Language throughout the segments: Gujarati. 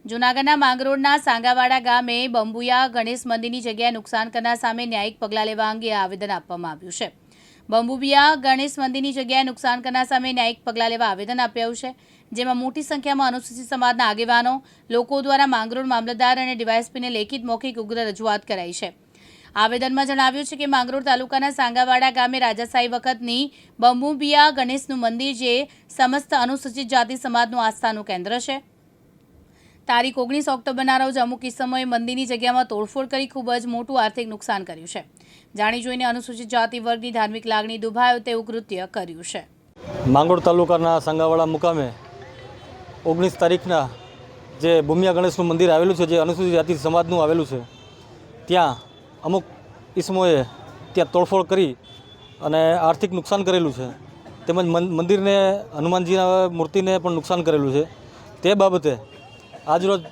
જૂનાગઢના માંગરોળના સાંગાવાડા ગામે બંબુયા ગણેશ મંદિરની જગ્યાએ નુકસાન કરનાર સામે ન્યાયિક પગલાં લેવા અંગે આવેદન આપવામાં આવ્યું છે। બંબુયા ગણેશ મંદિરની જગ્યાએ નુકસાન કરનાર સામે ન્યાયિક પગલાં લેવા આવેદન આપ્યું છે, જેમાં મોટી સંખ્યામાં અનુસૂચિત સમાજના આગેવાનો લોકો દ્વારા માંગરોળ મામલતદાર અને ડીવાયએસપીને લેખિત મૌખિક ઉગ્ર રજૂઆત કરાઈ છે। આવેદનમાં જણાવ્યું છે કે માંગરોળ તાલુકાના સાંગાવાડા ગામે રાજાશાહી વખતની બંબુયા ગણેશનું મંદિર જે સમસ્ત અનુસૂચિત જાતિ સમાજનું આસ્થાનું કેન્દ્ર છે। તારીખ 19 ઓક્ટોબરના રોજ અમુક ઇસમોએ મંદિરની જગ્યામાં તોડફોડ કરી ખૂબ જ મોટું આર્થિક નુકસાન કર્યું છે। જાણી જોઈને અનુસૂચિત જાતિ વર્ગની ધાર્મિક લાગણી દુભાયો તેવું કૃત્ય કર્યું છે। માંગરોળ તાલુકાના સાંગાવાડા મુકામે 19 તારીખના જે બંબુયા ગણેશનું મંદિર આવેલું છે, જે અનુસૂચિત જાતિ સમાજનું આવેલું છે, ત્યાં અમુક ઇસમોએ ત્યાં તોડફોડ કરી અને આર્થિક નુકસાન કરેલું છે, તેમજ મંદિરને હનુમાનજીના મૂર્તિને પણ નુકસાન કરેલું છે। તે બાબતે આજરોજ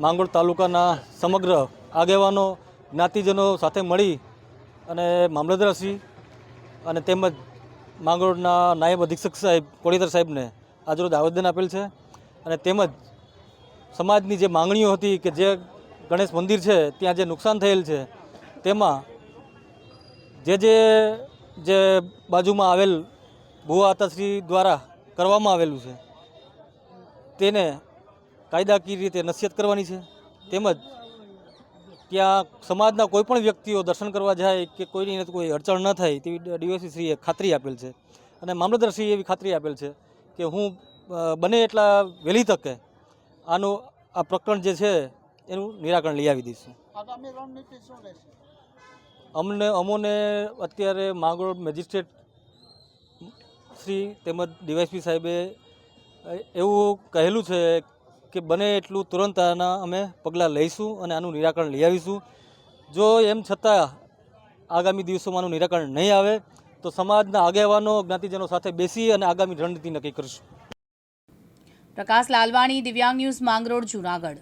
માંગરોળ તાલુકાના સમગ્ર આગેવાનો જ્ઞાતિજનો સાથે મળી અને મામલતદારશ્રી અને તેમજ માંગરોળના નાયબ અધિક્ષક સાહેબ કોળીધર સાહેબને આજરોજ આવેદન આપેલ છે અને તેમજ સમાજની જે માંગણીઓ હતી કે જે ગણેશ મંદિર છે ત્યાં જે નુકસાન થયેલ છે તેમાં જે બાજુમાં આવેલ ભુવા આતાશ્રી દ્વારા કરવામાં આવેલું છે તેને કાયદાકીય રીતે નસિહત કરવાની છે। તેમજ ત્યાં સમાજના કોઈપણ વ્યક્તિઓ દર્શન કરવા જાય કે કોઈની કોઈ અડચણ ન થાય તેવી ડીવાયએસપીશ્રીએ ખાતરી આપેલ છે અને મામલતદારશ્રીએ એવી ખાતરી આપેલ છે કે હું બને એટલા વહેલી તકે આ પ્રકરણ જે છે એનું નિરાકરણ લઈ આવી દઈશું। અમોને અત્યારે માંગરોળ મેજિસ્ટ્રેટ શ્રી તેમજ ડીવાયએસપી સાહેબે એવું કહેલું છે કે બને એટલું તુરંત આના અમે પગલાં લઈશું અને આનું નિરાકરણ લઈ આવીશું। જો એમ છતાં આગામી દિવસોમાં આનું નિરાકરણ નહીં આવે તો સમાજના આગેવાનો જ્ઞાતિજનો સાથે બેસી અને આગામી રણનીતિ નક્કી કરીશું। પ્રકાશ લાલવાણી, દિવ્યાંગ ન્યૂઝ, માંગરોળ, જૂનાગઢ।